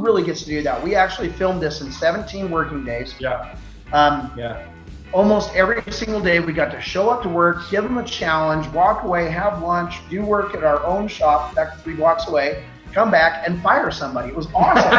really gets to do that? We actually filmed this in 17 working days. Yeah. Almost every single day we got to show up to work, give them a challenge, walk away, have lunch, do work at our own shop back 3 blocks away, come back and fire somebody. It was awesome.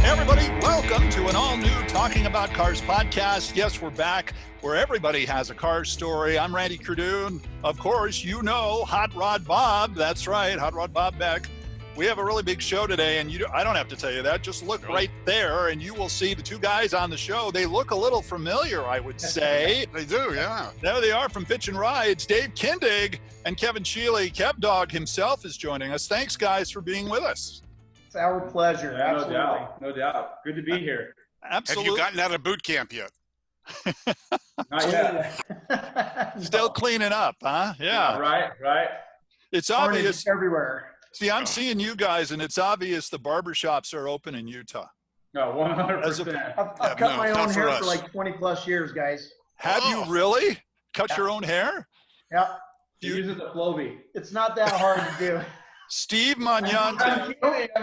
Hey everybody, welcome to an all-new Talking About Cars podcast. Yes, we're back where everybody has a car story. I'm Randy Cardoon. Of course, you know Hot Rod Bob. That's right, Hot Rod Bob Beck. We have a really big show today, and I don't have to tell you that. Just look right there, and you will see the two guys on the show. They look a little familiar, I would say. They do, yeah. There they are from Bitchin Rides. Dave Kindig and Kevin Schiele. Kev Dog himself is joining us. Thanks, guys, for being with us. It's our pleasure. Yeah, Absolutely. no doubt. Good to be here. Absolutely. Have you gotten out of boot camp yet? Not yet. Still cleaning up, huh? Yeah. Right. It's Carnage obvious. everywhere. See, I'm seeing you guys, and it's obvious the barbershops are open in Utah. No, 100%. I've cut my own hair for like 20 plus years, guys. Have you really cut your own hair? Yep. He uses a Flowbee. It's not that hard to do. Steve Magnante.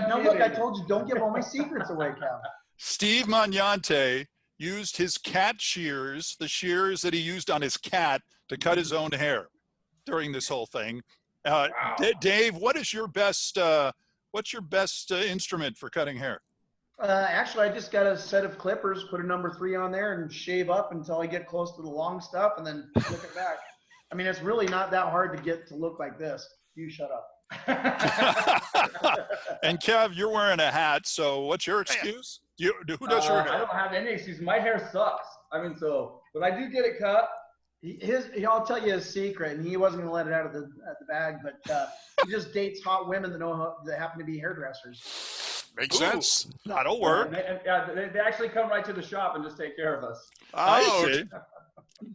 No, look, I told you, don't give all my secrets away, Cal. Steve Magnante used his cat shears, the shears that he used on his cat, to cut his own hair during this whole thing. Wow. Dave, what's your best instrument for cutting hair? Actually, I just got a set of clippers, put a number 3 on there, and shave up until I get close to the long stuff, and then flip it back. I mean, it's really not that hard to get to look like this. You shut up. And Kev, you're wearing a hat, so what's your excuse? Who does your hair? I don't have any excuse. My hair sucks. But I do get it cut. I'll tell you a secret, and he wasn't going to let it out of the bag, but he just dates hot women that happen to be hairdressers. Makes sense. That'll work. They actually come right to the shop and just take care of us. I see.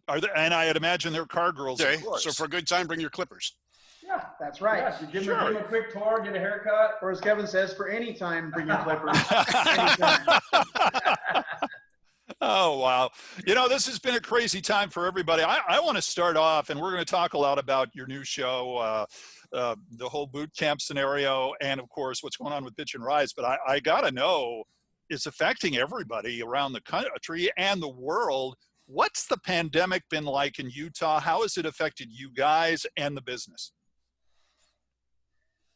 And I'd imagine they're car girls. Okay, of course. so for a good time, bring your clippers. Yeah, that's right. Yeah, so give them a quick tour, get a haircut. Or as Kevin says, for any time, bring your clippers. Oh, wow. This has been a crazy time for everybody. I want to start off, and we're going to talk a lot about your new show, the whole boot camp scenario, and, of course, what's going on with Bitchin Rides. But I got to know, it's affecting everybody around the country and the world. What's the pandemic been like in Utah? How has it affected you guys and the business?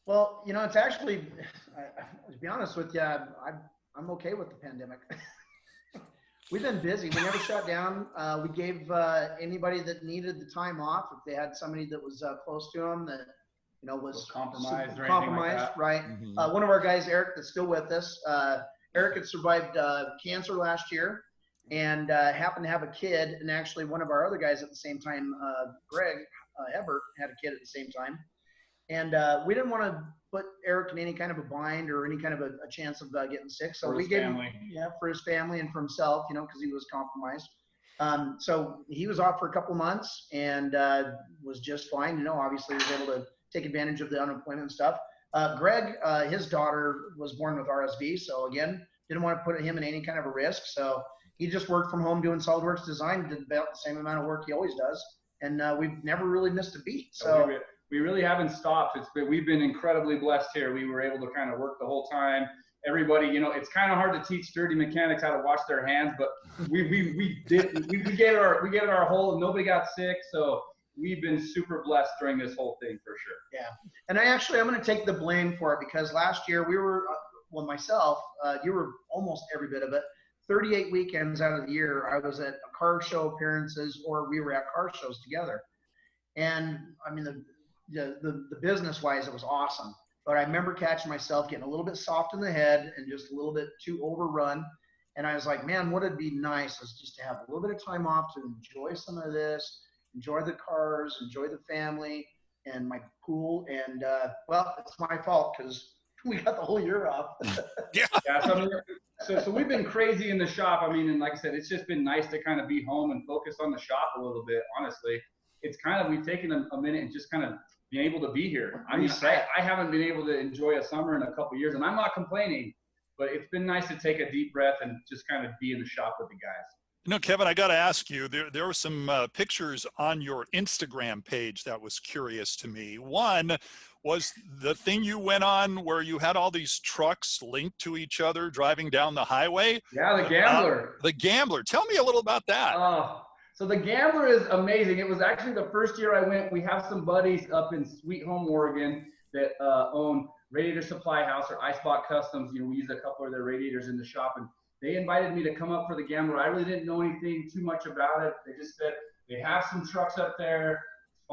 Well, it's actually, to be honest with you, I'm okay with the pandemic. We've been busy. We never shut down. We gave anybody that needed the time off, if they had somebody that was close to them that, was compromised or anything compromised, like that. Right? Mm-hmm. One of our guys, Eric, that's still with us. Eric had survived cancer last year and happened to have a kid. And actually one of our other guys at the same time, Greg Ebert, had a kid at the same time. And we didn't want to put Eric in any kind of a bind or any kind of a chance of getting sick. So we gave him, for his family and for himself, because he was compromised. So he was off for a couple months and was just fine. Obviously he was able to take advantage of the unemployment and stuff. Greg, his daughter was born with RSV. So again, didn't want to put him in any kind of a risk. So he just worked from home doing SolidWorks design, did about the same amount of work he always does. And we've never really missed a beat. So we really haven't stopped. We've been incredibly blessed here. We were able to kind of work the whole time. Everybody, it's kind of hard to teach sturdy mechanics how to wash their hands, but we gave it our whole, and nobody got sick. So we've been super blessed during this whole thing for sure. Yeah. And I'm going to take the blame for it because last year we were, myself, you were almost every bit of it. 38 weekends out of the year, I was at car show appearances or we were at car shows together. And I mean, the business wise, it was awesome. But I remember catching myself getting a little bit soft in the head and just a little bit too overrun. And I was like, man, what would be nice is just to have a little bit of time off to enjoy some of this, enjoy the cars, enjoy the family and my pool. And it's my fault because we got the whole year off. Yeah. So we've been crazy in the shop. I mean, and like I said, it's just been nice to kind of be home and focus on the shop a little bit. Honestly, it's kind of, we've taken a minute and just kind of being able to be here. I mean, I haven't been able to enjoy a summer in a couple of years, and I'm not complaining, but it's been nice to take a deep breath and just kind of be in the shop with the guys. Kevin, I got to ask you, there were some pictures on your Instagram page that was curious to me. One was the thing you went on where you had all these trucks linked to each other driving down the highway. Yeah, the Gambler. The Gambler. Tell me a little about that. So the Gambler is amazing. It was actually the first year I went. We have some buddies up in Sweet Home, Oregon that own Radiator Supply House or Icebot Customs. We use a couple of their radiators in the shop, and they invited me to come up for the Gambler. I really didn't know anything too much about it. They just said they have some trucks up there.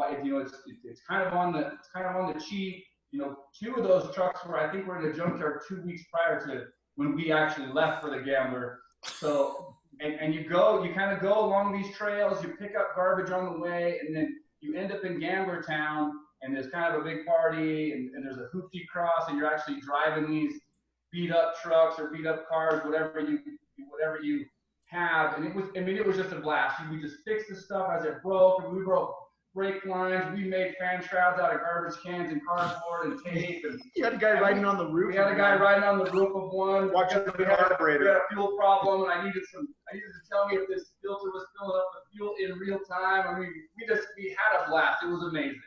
It's kind of on the cheap. Two of those trucks I think were in the junkyard 2 weeks prior to when we actually left for the Gambler. So and you kind of go along these trails. You pick up garbage on the way, and then you end up in Gambler Town, and there's kind of a big party, and there's a hoopty cross, and you're actually driving these beat up trucks or beat up cars, whatever you have. And it was just a blast. We just fixed the stuff as it broke, and we broke brake lines. We made fan shrouds out of garbage cans and cardboard and tape. And you had a guy riding on the roof. We had a guy riding on the roof of one. Watching the carburetor. We had a fuel problem, and I needed to tell me if this filter was filling up with fuel in real time. I mean, we had a blast. It was amazing.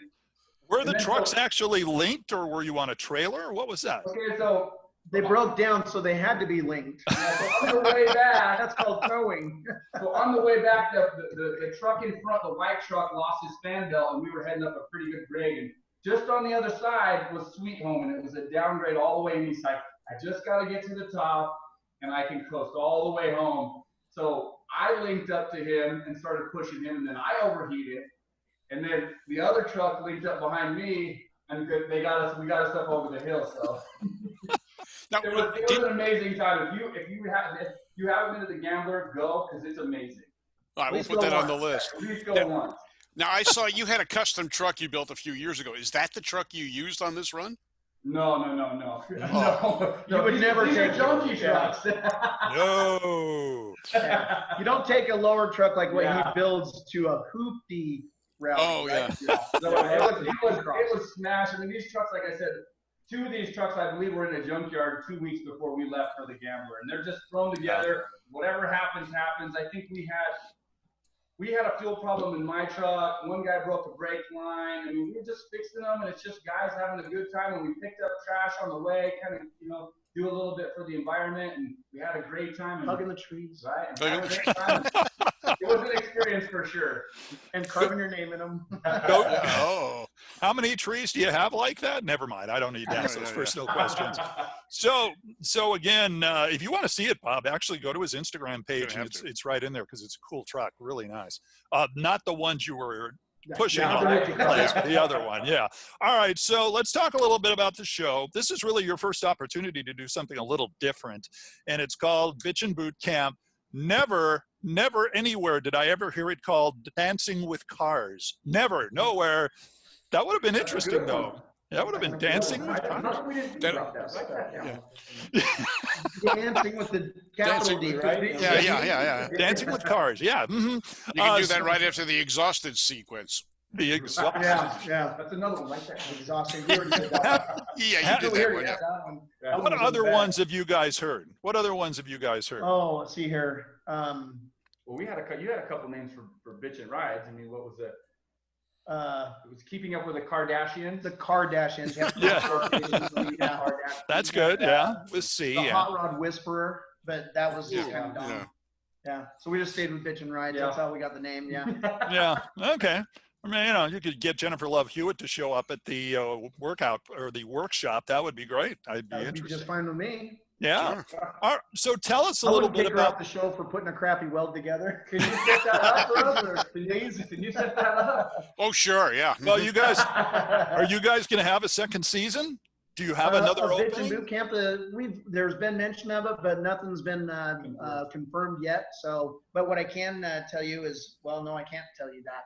Were the trucks actually linked, or were you on a trailer? What was that? Okay, so they broke down, so they had to be linked. Yeah, so on the way back, that's called towing. So on the way back, the truck in front, the white truck, lost his fan belt, and we were heading up a pretty good grade. And just on the other side was Sweet Home, and it was a downgrade all the way. And he's like, I just got to get to the top, and I can coast all the way home. So I linked up to him and started pushing him, and then I overheated. And then the other truck linked up behind me, and we got us up over the hill. So. Now, It was an amazing time. If you haven't been to the Gambler, go, because it's amazing. All right, we'll put that on the list. At least go once. Now, I saw you had a custom truck you built a few years ago. Is that the truck you used on this run? No. Oh. You would never these take are junkie trucks. No. You don't take a lower truck like what Yeah. he builds to a hoopty route. Oh, right? yeah. So it was smashed. I mean, these trucks, like I said, two of these trucks, I believe, were in a junkyard 2 weeks before we left for the Gambler, and they're just thrown together. Whatever happens. I think we had a fuel problem in my truck. One guy broke a brake line. I mean, we were just fixing them, and it's just guys having a good time. And we picked up trash on the way, kind of, do a little bit for the environment, and we had a great time. Hugging the trees. Right? And having a great time. It was an experience for sure. And carving your name in them. Oh. How many trees do you have like that? Never mind. I don't need to ask those personal questions. So again, if you want to see it, Bob, actually go to his Instagram page. And it's right in there because it's a cool truck. Really nice. Not the ones you were pushing Yeah, on the- place, but the other one. Yeah. All right. So let's talk a little bit about the show. This is really your first opportunity to do something a little different. And it's called Bitchin Boot Camp. Never anywhere did I ever hear it called Dancing with Cars. Never, nowhere. That would have been interesting, though. That would have been Dancing with Cars. We didn't That- drop that. Yeah. Dancing with the capital D, right? Yeah. Dancing with Cars. Yeah. Mm-hmm. You can do that right after the exhausted sequence. The exhaust. Yeah. That's another one like that. Exhausting. We already did that. Yeah, you did that one. Yeah. That one. Yeah. What other ones have you guys heard? What other ones have you guys heard? Oh, let's see here. Well, you had a couple names for Bitchin Rides. I mean, what was it? It was Keeping Up with the Kardashians. The Kardashians. Yeah. That's good. Yeah. With C. The Yeah. Hot Rod Whisperer, but that was Yeah. kind of dumb. Yeah. Yeah. So we just stayed with Bitchin Rides. Yeah. That's how we got the name. Yeah. Yeah. Okay. I mean, you could get Jennifer Love Hewitt to show up at the workout or the workshop. That would be great. I'd be That would be interested. just fine with me. Yeah. Sure. All right, so tell us a I little wouldn't bit kick her off about. the show for putting a crappy weld together. Can you set that up for us, or can you set that up? Oh, sure. Yeah. Well, you guys, are you guys going to have a second season? Do you have another Bitchin opening? Boot Camp. There's been mention of it, but nothing's been confirmed yet. So, but what I can tell you is, well, no, I can't tell you that.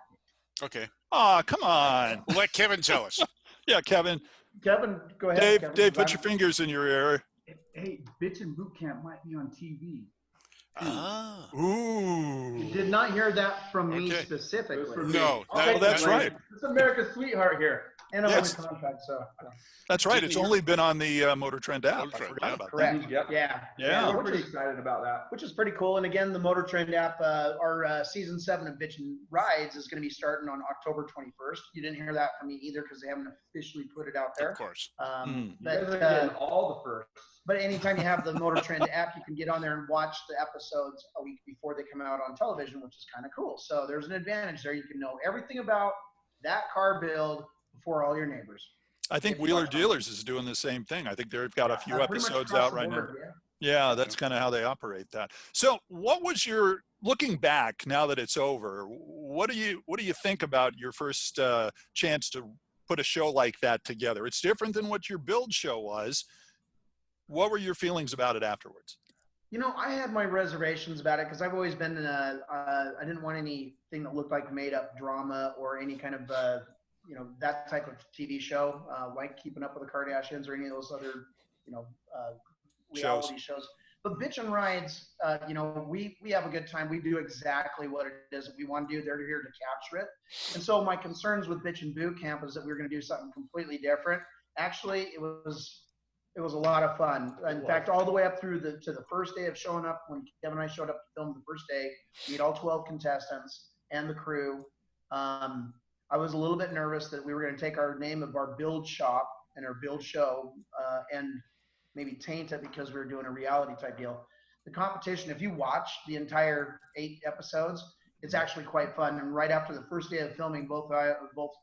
Okay. Oh, come on. We'll let Kevin tell us. Yeah, Kevin. Kevin, go ahead. Dave, Kevin. Dave, put your fingers in your ear. Hey, Bitchin Boot Camp might be on TV. Ah. Ooh. You did not hear that from me Okay. specifically. No. Oh, that's right. It's America's sweetheart here. And I'm Yes. under contract, so. That's right. Didn't It's hear- only been on the Motor Trend app. Motor I Trend, forgot yeah. about Correct. that. Yep. Yeah. We're which pretty is excited about that. which is pretty cool. And again, the Motor Trend app, our season 7 of Bitchin Rides is going to be starting on October 21st. You didn't hear that from me either because they haven't officially put it out there. Of course. You But guys are getting all the firsts. but anytime you have the Motor Trend app, you can get on there and watch the episodes a week before they come out on television, which is kind of cool. So there's an advantage there. You can know everything about that car build before all your neighbors. I think Wheeler Dealers is doing the same thing. I think they've got a few Pretty much episodes across out the right now. board, yeah. Yeah, that's kind of how they operate that. So what was your, looking back now that it's over, what do you think about your first chance to put a show like that together? It's different than what your build show was. What were your feelings about it afterwards? You know, I had my reservations about it because I've always been I didn't want anything that looked like made up drama or any kind of, that type of TV show, like Keeping Up with the Kardashians or any of those other, reality shows. But Bitchin Rides, we have a good time. We do exactly what it is that we want to do. They're here to capture it. And so my concerns with Bitchin Boot Camp is that we were going to do something completely different. Actually, it was a lot of fun. In fact, all the way up through to the first day of showing up, when Kevin and I showed up to film the first day, meet all 12 contestants and the crew. I was a little bit nervous that we were going to take our name of our build shop and our build show and maybe taint it because we were doing a reality type deal. The competition, if you watch the entire 8 episodes, it's actually quite fun. And right after the first day of filming, both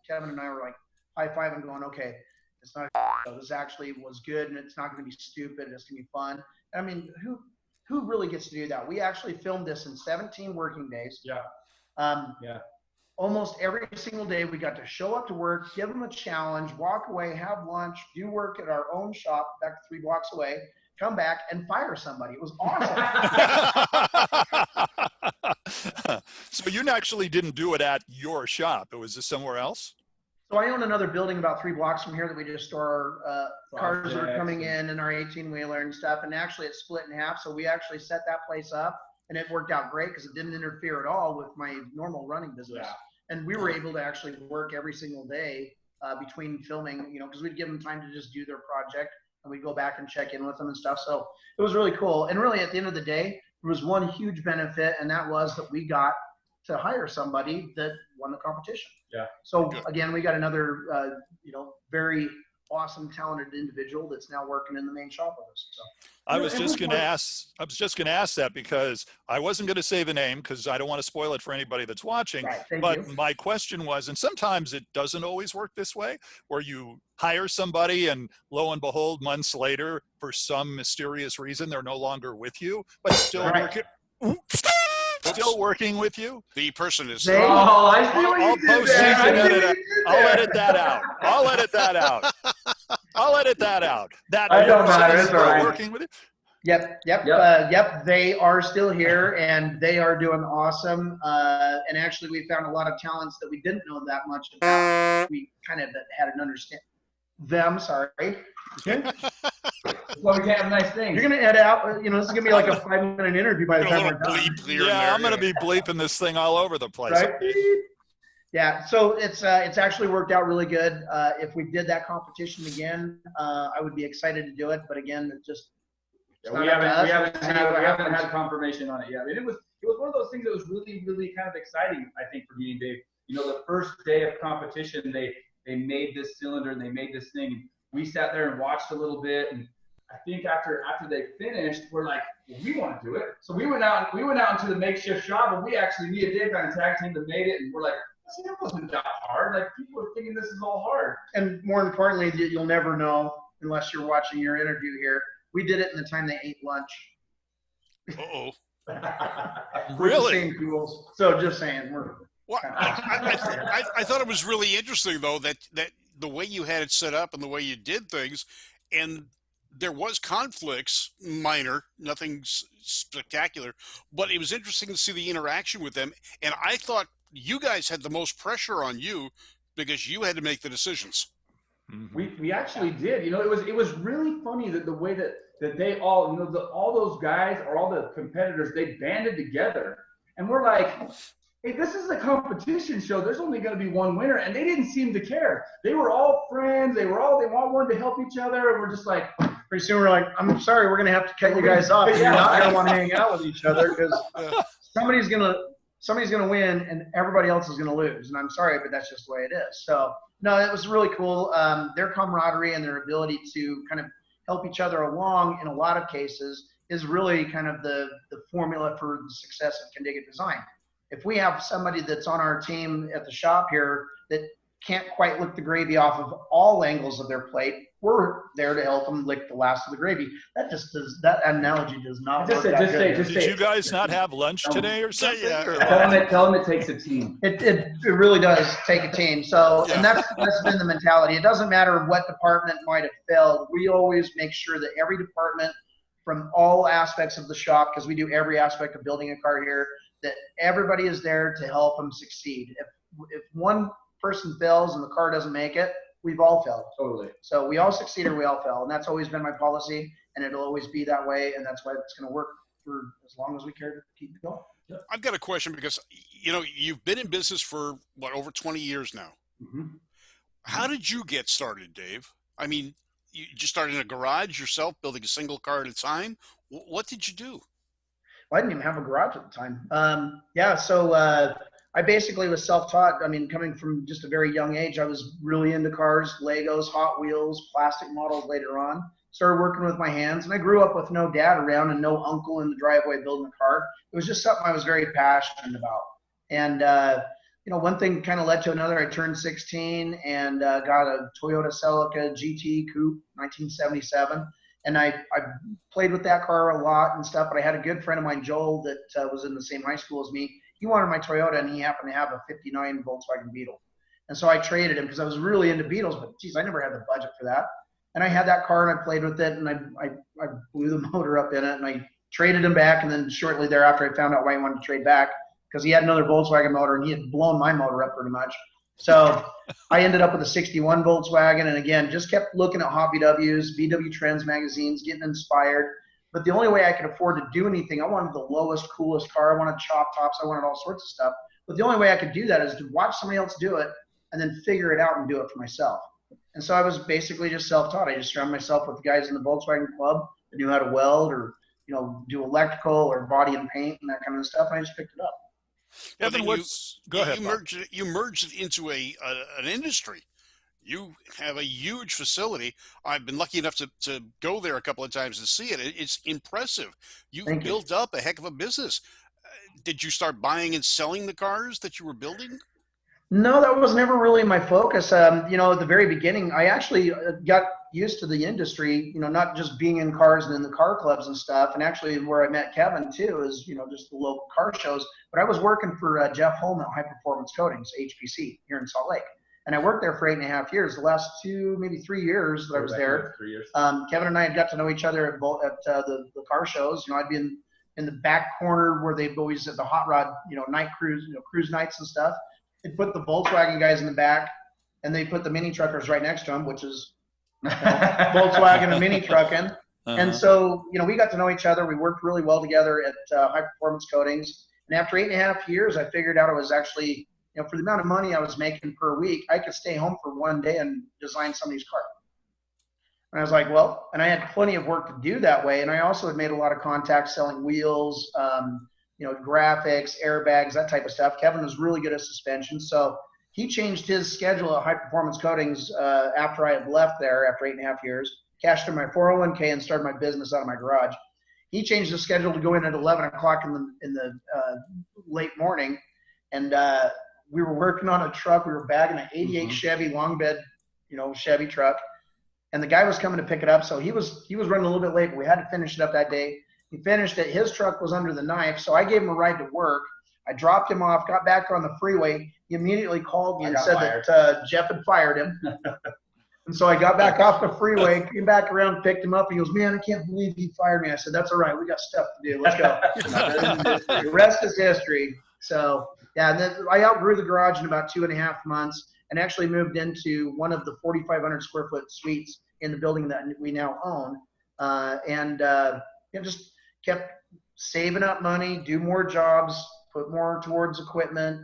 Kevin and I were like high-fiving going, okay, it's not a this actually was good and it's not going to be stupid. It's going to be fun. I mean, who really gets to do that? We actually filmed this in 17 working days. Yeah. Almost every single day we got to show up to work, give them a challenge, walk away, have lunch, do work at our own shop back 3 blocks away, come back and fire somebody. It was awesome. So you actually didn't do it at your shop. It was just somewhere else? So I own another building about 3 blocks from here that we just store our cars that are coming in and our 18-wheeler and stuff. And actually it's split in half. So we actually set that place up and it worked out great because it didn't interfere at all with my normal running business. Yeah. And we were able to actually work every single day between filming, because we'd give them time to just do their project and we'd go back and check in with them and stuff. So it was really cool. And really at the end of the day, there was one huge benefit, and that was that we got to hire somebody that won the competition. Yeah. So again, we got another, very awesome, talented individual that's now working in the main shop with us. So I was just going to ask that because I wasn't going to say the name because I don't want to spoil it for anybody that's watching. Right, but my question was, and sometimes it doesn't always work this way, where you hire somebody and lo and behold, months later, for some mysterious reason, they're no longer with you, but still working. Still working with you. The person is. Oh, I see what I'll you did post there. I'll edit that out. I'll edit that out. I'll edit that out. That don't matter. It's still all right. working with you. Yep. They are still here and they are doing awesome. And actually, we found a lot of talents that we didn't know that much about. We kind of had an understanding. Sorry. Well, we can't have nice things. You're gonna edit out. This is gonna be like a 5-minute interview by the time we're done. Yeah, I'm gonna be bleeping this thing all over the place. Right? Yeah, so it's actually worked out really good. If we did that competition again, I would be excited to do it. But again, it just we haven't had confirmation on it yet. I mean, it was one of those things that was really, really kind of exciting, I think, for me and Dave. The first day of competition, they made this cylinder and they made this thing. We sat there and watched a little bit, and I think after they finished, we're like, well, we want to do it. So we went out into the makeshift shop, and me and Dave kind of tag team that made it, and we're like, see, it wasn't that hard. Like, people are thinking this is all hard. And more importantly, you'll never know unless you're watching your interview here. We did it in the time they ate lunch. Uh-oh. Really? Same tools. So just saying, Well, I thought it was really interesting, though, that the way you had it set up and the way you did things, and there was conflicts, minor, nothing spectacular, but it was interesting to see the interaction with them. And I thought you guys had the most pressure on you because you had to make the decisions. We actually did. It was really funny that the way that they all, all those guys or all the competitors, they banded together, and we're like, hey, this is a competition show. There's only going to be one winner, and they didn't seem to care. They were all friends. They all wanted to help each other, and we're just like, pretty soon we're like, I'm sorry, we're gonna have to cut you guys off. You're not gonna want to hang out with each other because somebody's gonna win and everybody else is gonna lose. And I'm sorry, but that's just the way it is. So no, it was really cool. Their camaraderie and their ability to kind of help each other along in a lot of cases is really kind of the formula for the success of Kindig Design. If we have somebody that's on our team at the shop here that can't quite lick the gravy off of all angles of their plate, we're there to help them lick the last of the gravy. That analogy does not work. Did you guys not have lunch today or something? Tell them it takes a team. It really does take a team. So, and that's been the mentality. It doesn't matter what department might have failed. We always make sure that every department from all aspects of the shop, because we do every aspect of building a car here, that everybody is there to help them succeed. If one person fails and the car doesn't make it, we've all failed. Totally. So we all succeed or we all fail. And that's always been my policy, and it'll always be that way. And that's why it's going to work for as long as we care to keep it going. Yeah. I've got a question because, you've been in business for, over 20 years now. Mm-hmm. How did you get started, Dave? I mean, you just started in a garage yourself, building a single car at a time. What did you do? Well, I didn't even have a garage at the time. So I basically was self-taught. I mean, coming from just a very young age, I was really into cars, Legos, Hot Wheels, plastic models later on. Started working with my hands, and I grew up with no dad around and no uncle in the driveway building a car. It was just something I was very passionate about. And, one thing kind of led to another. I turned 16 and got a Toyota Celica GT Coupe, 1977. And I played with that car a lot and stuff, but I had a good friend of mine, Joel, that was in the same high school as me. He wanted my Toyota, and he happened to have a 59 Volkswagen Beetle. And so I traded him because I was really into Beetles, but geez, I never had the budget for that. And I had that car, and I played with it, and I blew the motor up in it, and I traded him back. And then shortly thereafter, I found out why he wanted to trade back, because he had another Volkswagen motor, and he had blown my motor up pretty much. So I ended up with a 61 Volkswagen, and again, just kept looking at Hobby W's, VW Trends magazines, getting inspired. But the only way I could afford to do anything, I wanted the lowest, coolest car. I wanted chop tops. I wanted all sorts of stuff. But the only way I could do that is to watch somebody else do it and then figure it out and do it for myself. And so I was basically just self-taught. I just surrounded myself with guys in the Volkswagen Club that knew how to weld or, do electrical or body and paint and that kind of stuff. And I just picked it up. Evan, go ahead. You merged it into an industry. You have a huge facility. I've been lucky enough to go there a couple of times to see it. It's impressive. You've built up a heck of a business. Did you start buying and selling the cars that you were building? No, that was never really my focus. At the very beginning, I actually got used to the industry, not just being in cars and in the car clubs and stuff. And actually where I met Kevin too is, just the local car shows. But I was working for Jeff Holm at High Performance Coatings, HPC, here in Salt Lake. And I worked there for 8.5 years. The last 2, maybe 3 years that I was there, 3 years. Kevin and I had got to know each other at the car shows. I'd be in the back corner where they'd always at the hot rod, night cruise, cruise nights and stuff. They'd put the Volkswagen guys in the back, and they put the mini truckers right next to them, which is Volkswagen and mini trucking. And so, we got to know each other. We worked really well together at High Performance Coatings. And after 8.5 years, I figured out it was actually, for the amount of money I was making per week, I could stay home for one day and design somebody's car. And I was like, well, and I had plenty of work to do that way. And I also had made a lot of contacts selling wheels, graphics, airbags, that type of stuff. Kevin was really good at suspension. So he changed his schedule at High Performance Coatings after I had left there after 8.5 years, cashed in my 401k and started my business out of my garage. He changed the schedule to go in at 11 o'clock in the late morning. And we were working on a truck. We were bagging an 88 Chevy long bed, Chevy truck. And the guy was coming to pick it up. So he was running a little bit late, but we had to finish it up that day. He finished it. His truck was under the knife. So I gave him a ride to work. I dropped him off, got back on the freeway. He immediately called me and said that Jeff had fired him. And so I got back off the freeway, came back around, picked him up. He goes, man, I can't believe he fired me. I said, that's all right. We got stuff to do. Let's go. The rest is history. So, yeah, and then I outgrew the garage in about 2.5 months. and actually moved into one of the 4,500 square foot suites in the building that we now own. Just kept saving up money, do more jobs, put more towards equipment.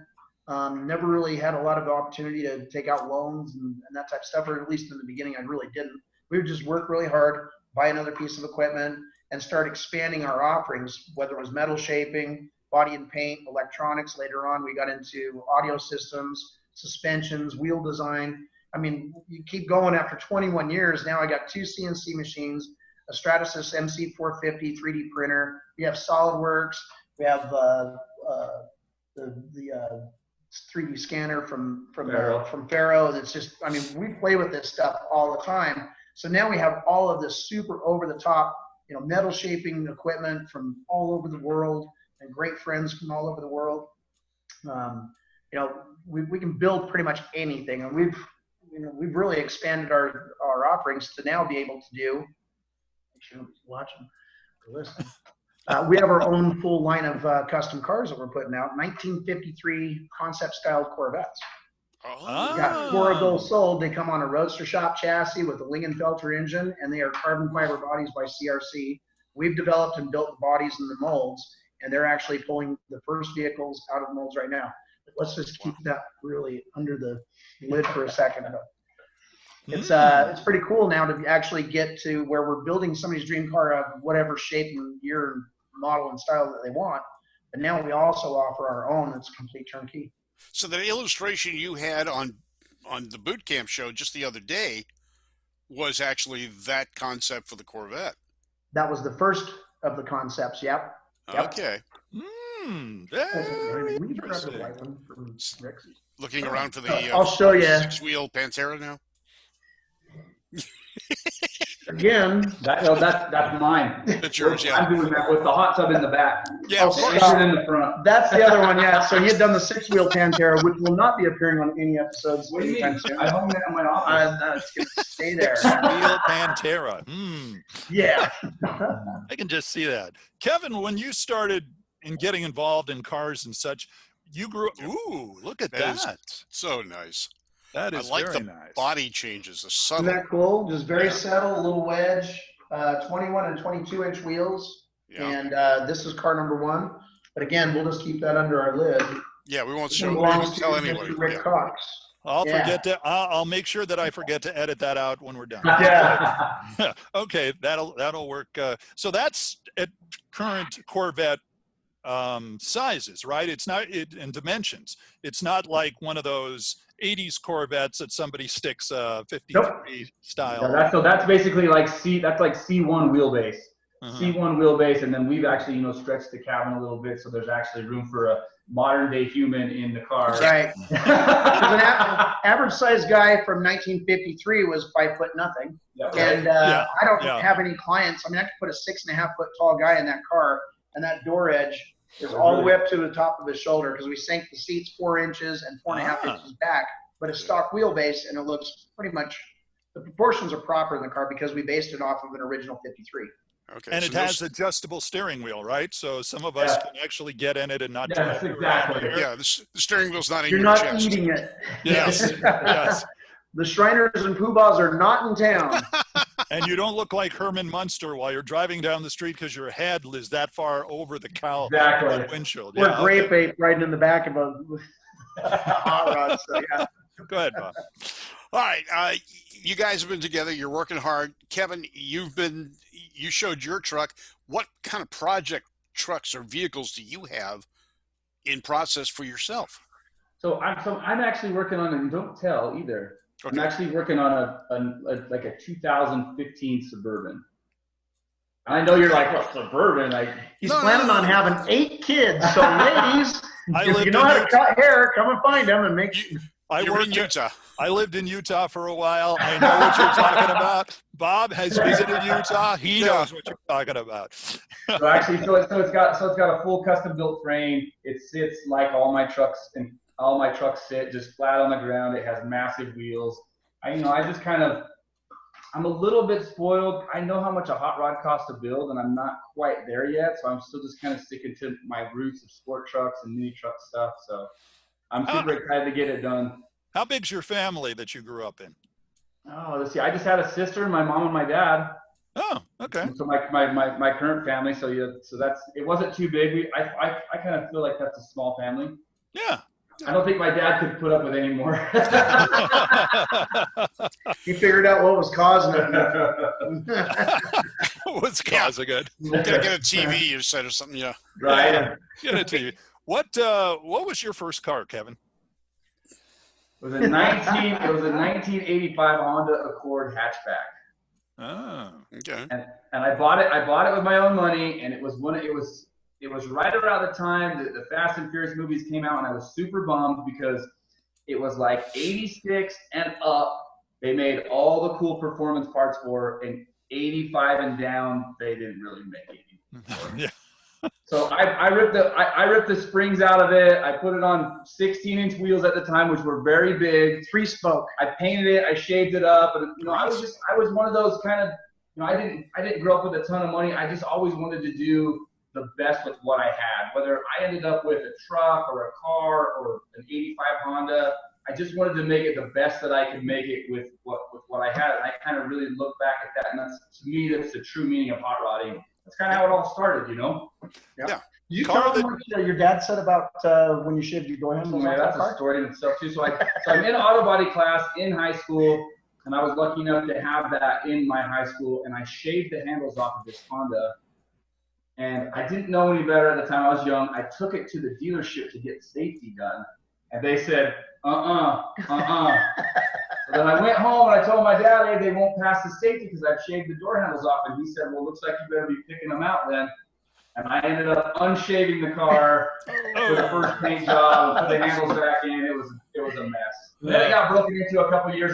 Never really had a lot of opportunity to take out loans and that type of stuff, or at least in the beginning, I really didn't. We would just work really hard, buy another piece of equipment, and start expanding our offerings, whether it was metal shaping, body and paint, electronics. Later on, we got into audio systems, suspensions, wheel design. I mean, you keep going after 21 years. Now I got 2 CNC machines, a Stratasys MC450 3D printer. We have SolidWorks. We have the 3D scanner from Faro. It's just, I mean, we play with this stuff all the time. So now we have all of this super over the top, metal shaping equipment from all over the world, and great friends from all over the world. We can build pretty much anything, and we've really expanded our offerings to now be able to do. Watch them or listen. We have our own full line of custom cars that we're putting out. 1953 concept style Corvettes. Oh. We got 4 of those sold. They come on a Roadster Shop chassis with a Lingenfelter engine, and they are carbon fiber bodies by CRC. We've developed and built the bodies and the molds, and they're actually pulling the first vehicles out of the molds right now. But let's just keep that really under the lid for a second. It's pretty cool now to actually get to where we're building somebody's dream car of whatever shape and year, model, and style that they want. But now we also offer our own that's complete turnkey. So the illustration you had on the boot camp show just the other day was actually that concept for the Corvette. That was the first of the concepts. Yep. Okay. Very interesting. Looking around for the I'll show you. 6-wheel Pantera now. Again, that's mine. That's yours, yeah. I'm doing that with the hot tub in the back. Yeah, of course. In the front. That's the other one, yeah. So he had done the 6-wheel Pantera, which will not be appearing on any episodes. What do you mean? I hung that in my office. It's going to stay there. 6-wheel Pantera. Yeah. I can just see that. Kevin, when you started in getting involved in cars and such, you grew. Ooh, look at that. So nice. That is I like very the nice. body changes, the subtle. Isn't that cool? Just very subtle, a little wedge, 21 and 22-inch wheels. Yeah. And this is car number 1. But again, we'll just keep that under our lid. Yeah, we won't tell anybody. Mr. Rick Yeah. Cox. I'll make sure that I forget to edit that out when we're done. Yeah. Okay, that'll work. So that's at current Corvette sizes, right? It's not in dimensions. It's not like one of those 80s Corvettes that somebody sticks 53 style. Yeah, that's basically like that's like C1 wheelbase. C1 wheelbase, and then we've actually stretched the cabin a little bit, so there's actually room for a modern day human in the car. Right. An average sized guy from 1953 was 5 foot nothing. Yeah, and I don't have any clients. I mean, I could put a 6.5 foot tall guy in that car, and that door edge is all the way up to the top of his shoulder, because we sank the seats 4 inches and 4.5 inches back, but it's stock wheelbase, and it looks pretty much, the proportions are proper in the car because we based it off of an original 53. Okay. And so it has adjustable steering wheel, right? So some of us can actually get in it and not drive it around here. Yeah, the steering wheel's not in You're your not chest. eating it. Yes, yes. The Shriners and Poobahs are not in town. And you don't look like Herman Munster while you're driving down the street because your head is that far over the cowl windshield. We're grape ape riding in the back of a hot rod. So yeah. Go ahead, Bob. All right, you guys have been together. You're working hard. Kevin, you showed your truck. What kind of project trucks or vehicles do you have in process for yourself? So I'm actually working on, and don't tell either. Okay. I'm actually working on a 2015 Suburban. I know you're like, well, Suburban. He's planning on having 8 kids. So ladies, if you know how to cut hair, come and find them and make. You're in Utah. I lived in Utah for a while. I know what you're talking about. Bob has visited Utah. He knows what you're talking about. So it's got a full custom built frame. It sits like all my trucks, and all my trucks sit just flat on the ground. It has massive wheels. I'm a little bit spoiled. I know how much a hot rod costs to build, and I'm not quite there yet. So I'm still just kind of sticking to my roots of sport trucks and mini truck stuff. So I'm super excited to get it done. How big's your family that you grew up in? Oh, let's see. I just had a sister, my mom and my dad. Oh, okay. So my current family. So yeah, so it wasn't too big. I kind of feel like that's a small family. Yeah. I don't think my dad could put up with any more. He figured out what was causing it. What's causing it? Gotta get a TV instead of something, yeah. Right. Get a TV. What was your first car, Kevin? It was a 1985 Honda Accord hatchback. Oh. Okay. And I bought it with my own money, and it was right around the time that the Fast and Furious movies came out, and I was super bummed because it was like 86 and up. They made all the cool performance parts for, and 85 and down, they didn't really make it. Yeah. So I ripped the springs out of it. I put it on 16-inch wheels at the time, which were very big. 3-spoke. I painted it. I shaved it up. And I was one of those kind of, I didn't grow up with a ton of money. I just always wanted to do the best with what I had. Whether I ended up with a truck or a car or an 85 Honda, I just wanted to make it the best that I could make it with what I had. And I kind of really look back at that, and that's the true meaning of hot rodding. That's kind of how it all started, Yeah. Did you tell them what your dad said about when you shaved your door handles? Yeah, that's a story in itself too. So I'm in auto body class in high school, and I was lucky enough to have that in my high school, and I shaved the handles off of this Honda. And I didn't know any better at the time. I was young. I took it to the dealership to get safety done, and they said, So then I went home and I told my dad, hey, they won't pass the safety because I've shaved the door handles off. And he said, well, looks like you better be picking them out then. And I ended up unshaving the car for the first paint job and put the handles back in. It was a mess. And then it got broken into a couple years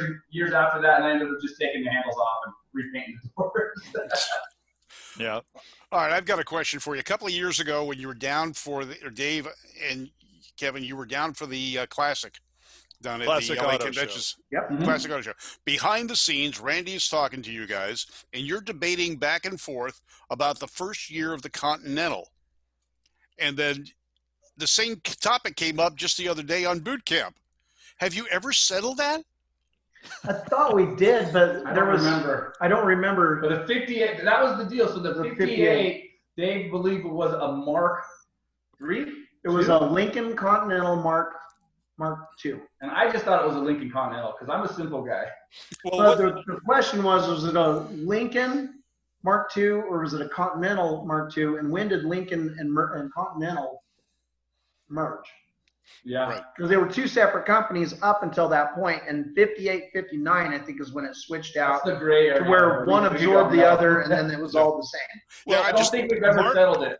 after that, and I ended up just taking the handles off and repainting the doors. Yeah. All right, I've got a question for you. A couple of years ago, when you were down for Dave and Kevin, you were down for the Classic down at Classic the LA Auto Conventions. Show. Yep. Classic Auto Show. Behind the scenes, Randy is talking to you guys, and you're debating back and forth about the first year of the Continental. And then the same topic came up just the other day on boot camp. Have you ever settled that? I thought we did, but I don't remember. I don't remember. But the 58, that was the deal. So the 58, Dave believed it was a Mark III? It was a Lincoln Continental Mark II. And I just thought it was a Lincoln Continental because I'm a simple guy. Well, the question was it a Lincoln Mark II or was it a Continental Mark II? And when did Lincoln and Continental merge? Yeah. Right. Because they were two separate companies up until that point, and 58, 59, I think, is when it switched out That's the gray area. to where one absorbed the other, and then it was all the same. Well, I don't think we've ever settled it.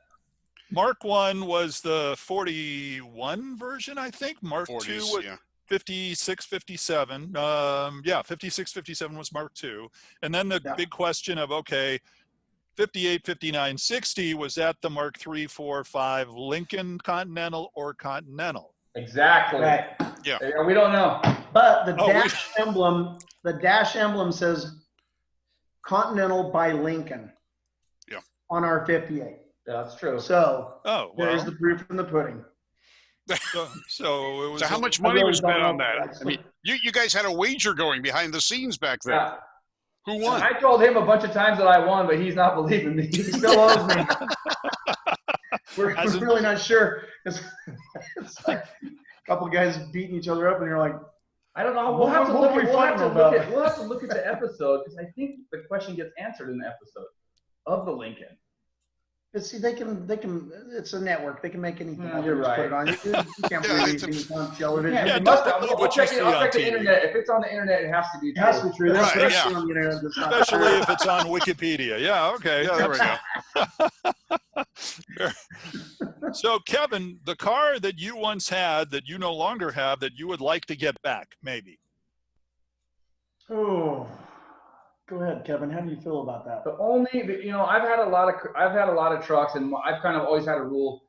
Mark I was the 41 version, I think. Mark 40s, II was 56, 57. 56, 57 was Mark II. And then the big question of, okay, 58, 59, 60, was that the Mark III, 4, 5 Lincoln Continental or Continental? Exactly. Right. Yeah. We don't know. But the dash emblem says Continental by Lincoln. Yeah. On our 58. Yeah, that's true. So there's well. the proof in the pudding. So it was. So how much money was spent on that? That's- I mean, you guys had a wager going behind the scenes back then. Yeah. Who won? I told him a bunch of times that I won, but he's not believing me. He still owes me. We're really not sure. It's like a couple of guys beating each other up, and you're like, I don't know. We'll have to look at the episode because I think the question gets answered in the episode of the Lincoln. but see, they can. It's a network. They can make anything. Yeah, up you're and just right. put it on. You can't believe things on television. Yeah, Yeah, it must don't have. believe I'll what you check see it. on I'll check the TV. internet. If it's on the internet, it has to be It true. has to be true. That's Right, what I yeah. see on the internet. That's not Especially true. if it's on Wikipedia. Yeah, okay. Yeah, there we go. So, Kevin, the car that you once had that you no longer have that you would like to get back, maybe. Oh, go ahead, Kevin. How do you feel about that? I've had a lot of trucks, and I've kind of always had a rule.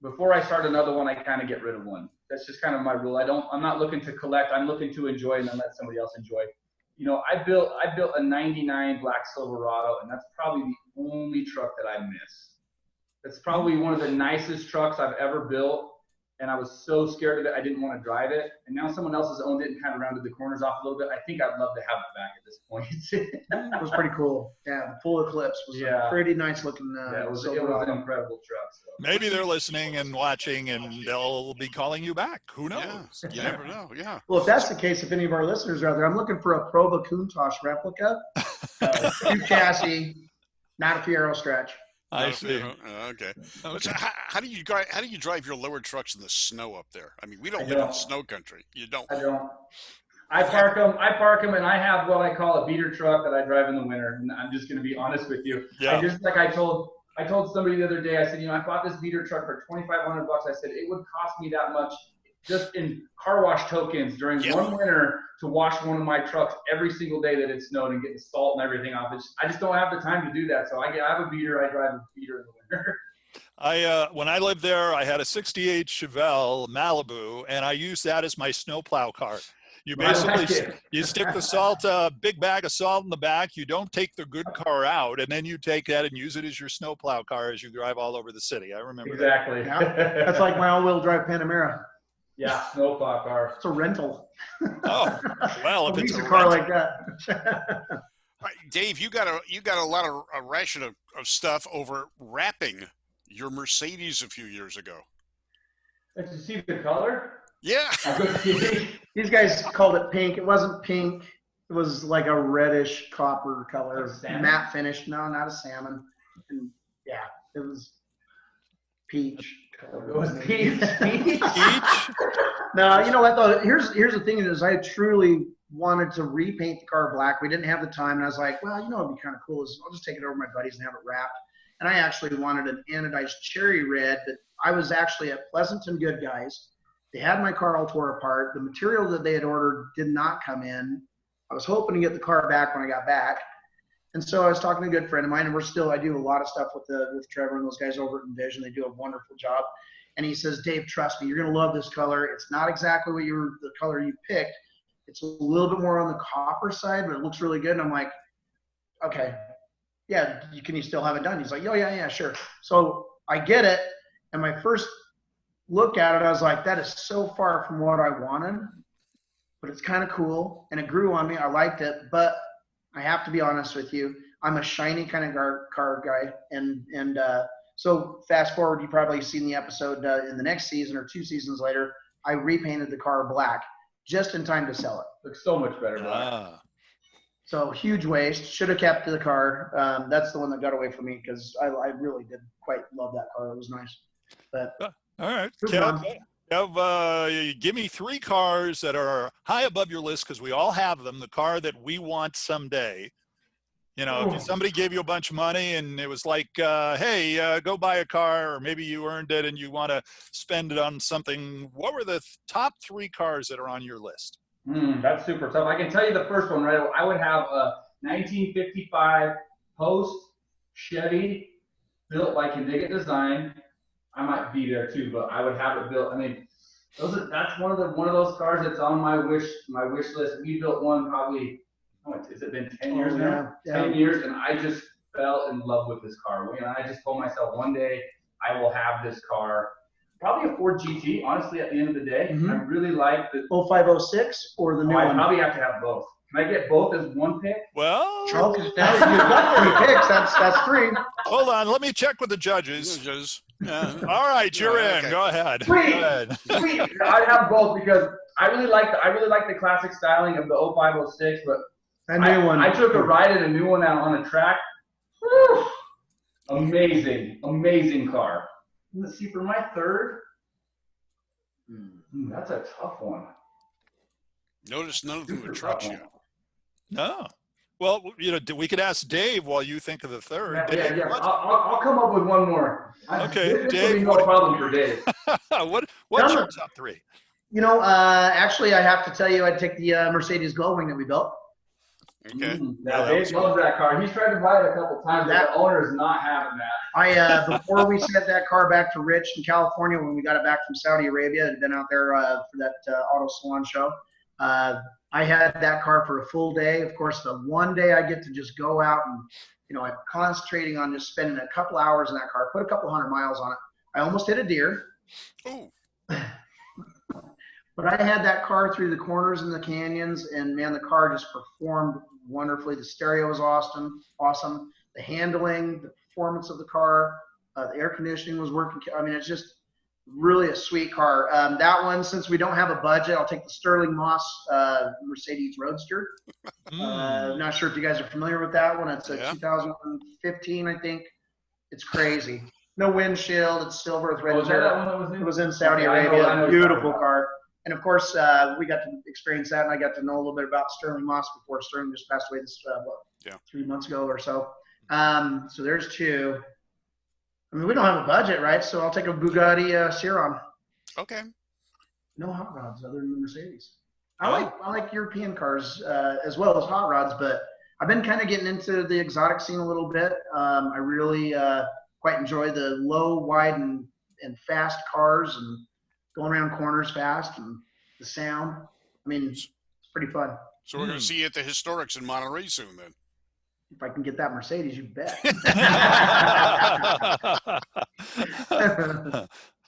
Before I start another one, I kind of get rid of one. That's just kind of my rule. I'm not looking to collect. I'm looking to enjoy and then let somebody else enjoy. I built a '99 black Silverado, and that's probably the only truck that I miss. It's probably one of the nicest trucks I've ever built, and I was so scared of it, I didn't want to drive it. And now someone else has owned it and kind of rounded the corners off a little bit. I think I'd love to have it back at this point. It was pretty cool. Yeah, full eclipse was a pretty nice looking. It was an incredible truck. So. Maybe they're listening and watching, and they'll be calling you back. Who knows? You never know. Yeah. Well, if that's the case, if any of our listeners are out there, I'm looking for a Proba Countach replica, 2 chassis, not a Fiero stretch. I see. Okay. How do you drive your lower trucks in the snow up there? I mean, we don't live in snow country. You don't. I don't. I park them, and I have what I call a beater truck that I drive in the winter. And I'm just going to be honest with you. Yeah. I told somebody the other day. I said, I bought this beater truck for $2,500. I said it would cost me that much just in car wash tokens during one winter to wash one of my trucks every single day that it snowed and get the salt and everything off. I just don't have the time to do that. So I have a beater. I drive a beater in the winter. When I lived there, I had a 68 Chevelle Malibu, and I used that as my snowplow car. You basically you stick the salt, big bag of salt in the back. You don't take the good car out, and then you take that and use it as your snowplow car as you drive all over the city. I remember exactly. Yeah. That's like my all-wheel drive Panamera. Yeah, snowplow car. It's a rental. Oh, well, if it's a car like that. All right, Dave, you got a lot of a ration of stuff over wrapping your Mercedes a few years ago. Did you see the color? Yeah. These guys called it pink. It wasn't pink. It was like a reddish copper color, matte finish. No, not a salmon. And yeah, it was peach. It was peach. No, you know what though? Here's the thing is I truly wanted to repaint the car black. We didn't have the time, and I was like, well, it'd be kind of cool. I'll just take it over to my buddies and have it wrapped. And I actually wanted an anodized cherry red, but I was actually at Pleasanton Good Guys. They had my car all tore apart. The material that they had ordered did not come in. I was hoping to get the car back when I got back. And so I was talking to a good friend of mine, and I do a lot of stuff with Trevor and those guys over at Envision. They do a wonderful job. And he says, Dave, trust me, you're going to love this color. It's not exactly the color you picked. It's a little bit more on the copper side, but it looks really good. And I'm like, okay, yeah, can you still have it done? He's like, oh, yeah, sure. So I get it. And my first look at it, I was like, that is so far from what I wanted, but it's kind of cool. And it grew on me. I liked it. But I have to be honest with you. I'm a shiny kind of car guy. And so fast forward, you probably seen the episode in the next season or 2 seasons later, I repainted the car black just in time to sell it. Looks so much better black. So huge waste. Should have kept the car. That's the one that got away from me because I really did quite love that car. It was nice. But all right, Kev, give me 3 cars that are high above your list because we all have them. The car that we want someday. If somebody gave you a bunch of money and it was like, hey, go buy a car, or maybe you earned it and you want to spend it on something. What were the top 3 cars that are on your list? That's super tough. I can tell you the first one, right? I would have a 1955 Post Chevy built by Kindig design. I might be there too, but I would have it built. I mean, that's one of those cars that's on my wish list. We built one probably. Has it been 10 years now? Yeah. 10 years, and I just fell in love with this car. And I just told myself one day I will have this car. Probably a Ford GT, honestly, at the end of the day. Mm-hmm. I really like the 0506 or the new one? I probably have to have both. Can I get both as one pick? Well, now you've got 3 picks. That's 3. Hold on, let me check with the judges. All right, you're in. Okay. Go ahead. Sweet. I'd have both because I really like the classic styling of the 0506, but I took a ride in a new one out on a track. Woo! Amazing car. Let's see, for my third, that's a tough one. Notice none of them are trucks yet. No. Well, we could ask Dave while you think of the third. Yeah. I'll come up with one more. Okay, this Dave. Will be no problem for Dave. What's your top 3? Actually, I have to tell you, I'd take the Mercedes Gullwing that we built. Okay. Dave loves that car. He's tried to buy it a couple times. But the owner is not having that. Before we sent that car back to Rich in California, when we got it back from Saudi Arabia, and been out there for that auto salon show. I had that car for a full day. Of course, the one day I get to just go out and, I'm concentrating on just spending a couple hours in that car, put a couple 100 miles on it. I almost hit a deer. Ooh. But I had that car through the corners and the canyons, and man, the car just performed wonderfully. The stereo was awesome. The handling, the performance of the car, the air conditioning was working. I mean, it's just really a sweet car. That one, since we don't have a budget, I'll take the Sterling Moss Mercedes Roadster. Not sure if you guys are familiar with that one. It's a 2015, I think. It's crazy. No windshield. It's silver with red. Was that one that was in? It was in Saudi Okay, Arabia. I know Beautiful car. And of course, we got to experience that, and I got to know a little bit about Sterling Moss before Sterling just passed away this 3 months ago or so. So there's two. I mean, we don't have a budget, right? So I'll take a Bugatti Chiron. Okay. No hot rods other than the Mercedes. I like European cars as well as hot rods, but I've been kind of getting into the exotic scene a little bit. I really quite enjoy the low, wide, and fast cars and going around corners fast and the sound. I mean, it's pretty fun. So we're going to see you at the Historics in Monterey soon then. If I can get that Mercedes, you bet.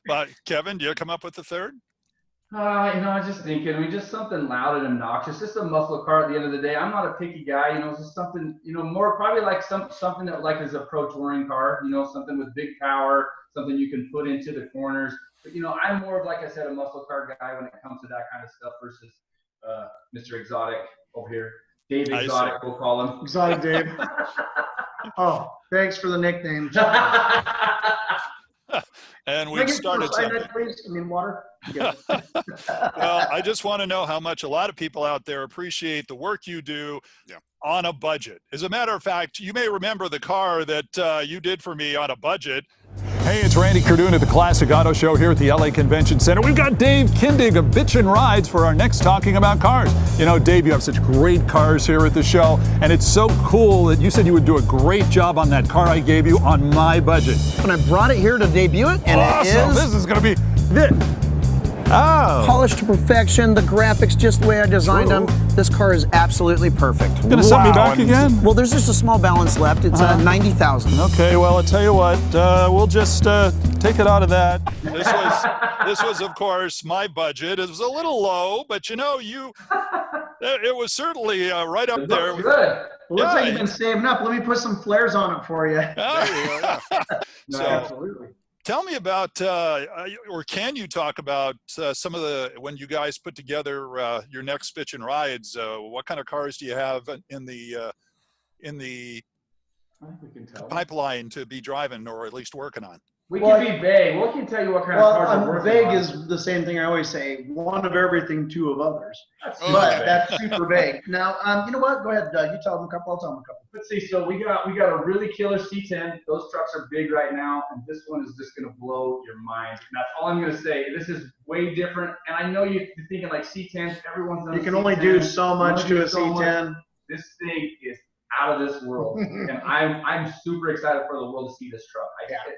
But Kevin, do you come up with the third? I was just thinking, just something loud and obnoxious, just a muscle car at the end of the day. I'm not a picky guy, just something, more probably like something that like is a pro touring car, something with big power, something you can put into the corners. But, I'm more of, like I said, a muscle car guy when it comes to that kind of stuff versus Mr. Exotic over here. Dave Exotic, we'll call him. Exotic Dave. Oh, thanks for the nickname. And we've started something. Please? I mean, water. Well, I just want to know how much a lot of people out there appreciate the work you do on a budget. As a matter of fact, you may remember the car that you did for me on a budget. Hey, it's Randy Cardoon at the Classic Auto Show here at the LA Convention Center. We've got Dave Kindig of Bitchin Rides for our next Talking About Cars. Dave, you have such great cars here at the show, and it's so cool that you said you would do a great job on that car I gave you on my budget. And I brought it here to debut it, and awesome. This is going to be polished to perfection. The graphics just the way I designed them. This car is absolutely perfect. Going to send me back again? Well, there's just a small balance left. It's 90,000. Okay, well, I'll tell you what. We'll just take it out of that. This was, of course, my budget. It was a little low, but it was certainly right up there. Good. Well, looks like you've been saving up. Let me put some flares on it for you. So, absolutely. Tell me about, or can you talk about some of when you guys put together your next Bitchin Rides? What kind of cars do you have in the pipeline to be driving, or at least working on? We can be vague. We can tell you what kind of cars we're working vague on. is the same thing I always say: one of everything, two of others. But that's super vague. Now, you know what? Go ahead. You tell them a couple. I'll tell them a couple. Let's see. So we got a really killer C10. Those trucks are big right now, and this one is just gonna blow your mind. And that's all I'm gonna say. This is way different. And I know you're thinking like C10s. Everyone's done. You can only do so much to a C10. This thing is out of this world, and I'm super excited for the world to see this truck.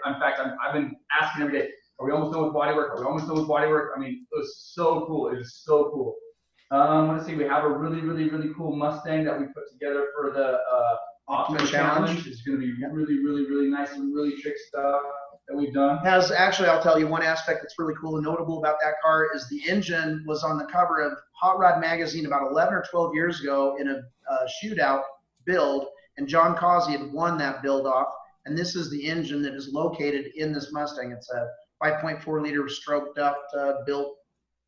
In fact, I've been asking every day, are we almost done with bodywork? Are we almost done with bodywork? I mean, it was so cool. It was so cool. Let's see, we have a really, really, really cool Mustang that we put together for the Optima Challenge. It's going to be really, really, really nice and really trick stuff that we've done. Actually, I'll tell you one aspect that's really cool and notable about that car is the engine was on the cover of Hot Rod magazine about 11 or 12 years ago in a shootout build, and John Causey had won that build off, and this is the engine that is located in this Mustang. It's a 5.4 liter stroked up built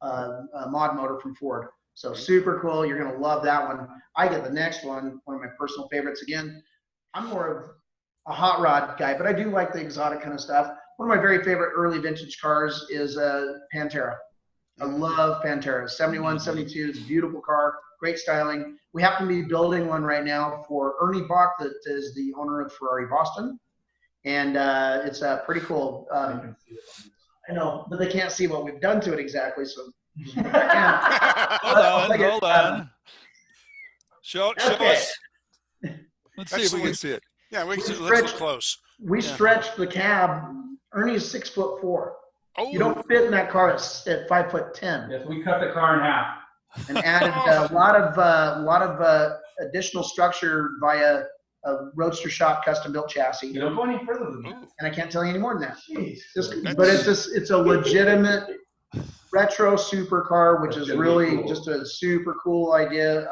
mod motor from Ford. So super cool. You're going to love that one. I get the next one of my personal favorites. Again, I'm more of a hot rod guy, but I do like the exotic kind of stuff. One of my very favorite early vintage cars is a Pantera. I love Pantera. 71, 72. It's a beautiful car. Great styling. We happen to be building one right now for Ernie Bach, that is the owner of Ferrari Boston. And it's pretty cool. I know, but they can't see what we've done to it exactly. So hold on. Show us. Let's see if we can see it. Yeah, let's look close. We stretched the cab. Ernie is 6'4". Oh. You don't fit in that car at 5'10". Yes, we cut the car in half. And added a lot of additional structure via a Roadster Shop custom built chassis. You don't go any further than that. And I can't tell you any more than that. Jeez. But it's a legitimate retro supercar, which That's is gonna be really cool. just a super cool idea,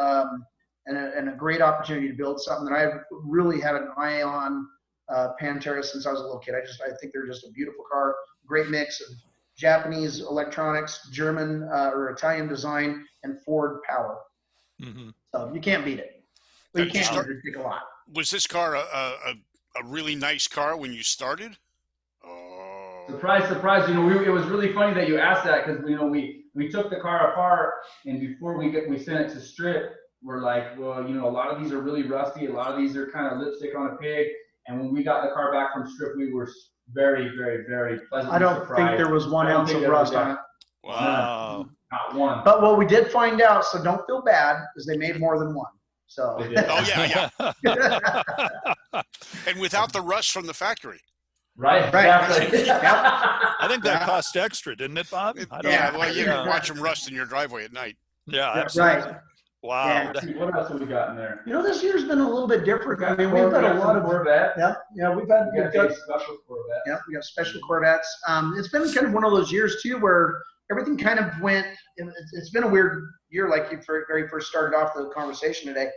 and a great opportunity to build something that I've really had an eye on, Pantera, since I was a little kid. I think they're just a beautiful car, great mix of Japanese electronics, German or Italian design, and Ford power. Mm-hmm. So you can't beat it. But you can't beat it. It'd take a lot. Was this car a really nice car when you started? Oh. Surprise, surprise! You know, it was really funny that you asked that because you know we took the car apart, and before we sent it to strip, we're like, well, you know, a lot of these are really rusty. A lot of these are kind of lipstick on a pig. And when we got the car back from strip, we were very, very, very pleasantly I don't surprised. think there was 1 ounce of rust on it. Wow. Not one. But what we did find out, so don't feel bad, is they made more than one. So. They did. Oh yeah. And without the rust from the factory. Right. Exactly. I think that cost extra, didn't it, Bob? I don't know. Well, you can watch them rust in your driveway at night. Yeah, absolutely. Right. Wow. Yeah. What else have we got in there? You know, this year's been a little bit different. I mean, we've got a lot of Corvette. Yeah, we've got We got a special Corvette. yeah, we got special Corvettes. It's been kind of one of those years too where everything kind of went. It's been a weird year, like you very first started off the conversation today.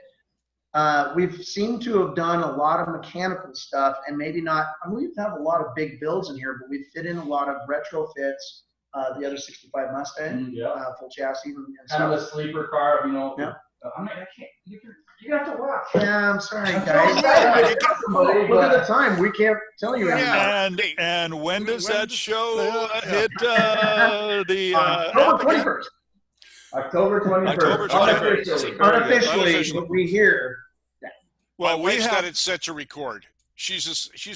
We've seemed to have done a lot of mechanical stuff, and maybe not. I mean, we have a lot of big builds in here, but we fit in a lot of retrofits. The other 65 Mustang, full chassis and Kind of stuff. a sleeper car, you know. Yeah. I can't. You have to watch. Yeah, I'm sorry, guys. Look at the time. We can't tell you anymore. And when does that show hit the October 21st. October 21st. October 21st. Unofficially, but we hear. Well, we wife's have got it set to record. She's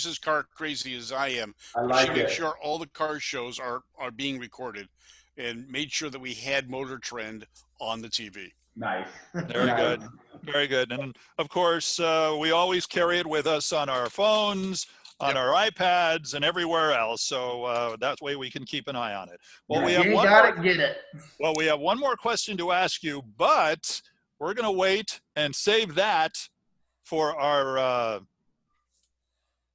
as car crazy as I am. I like She it. made sure all the car shows are being recorded, and made sure that we had Motor Trend on the TV. Nice. Very good. Very good. And of course, we always carry it with us on our phones, on our iPads, and everywhere else. So that way we can keep an eye on it. Well, we have You one got more, it, get it. well, we have one more question to ask you, but we're going to wait and save that for our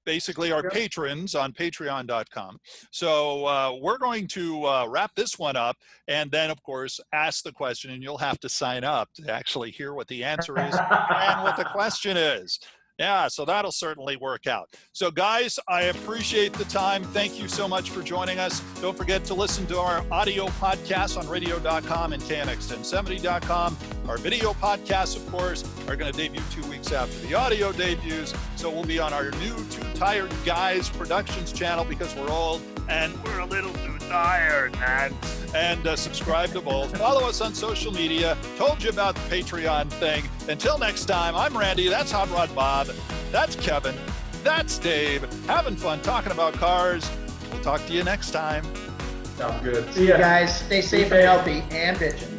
basically our patrons on patreon.com. So we're going to wrap this one up and then, of course, ask the question, and you'll have to sign up to actually hear what the answer is and what the question is. Yeah, so that'll certainly work out. So guys, I appreciate the time. Thank you so much for joining us. Don't forget to listen to our audio podcasts on radio.com and knx1070.com. Our video podcasts, of course, are going to debut 2 weeks after the audio debuts. So we'll be on our new Two Tired Guys Productions channel because we're old and we're a little too tired, man. And subscribe to both. Follow us on social media. Told you about the Patreon thing. Until next time, I'm Randy. That's Hot Rod Bob. That's Kevin. That's Dave. Having fun talking about cars. We'll talk to you next time. Sounds good. See you guys. Stay safe and healthy and bitchin'.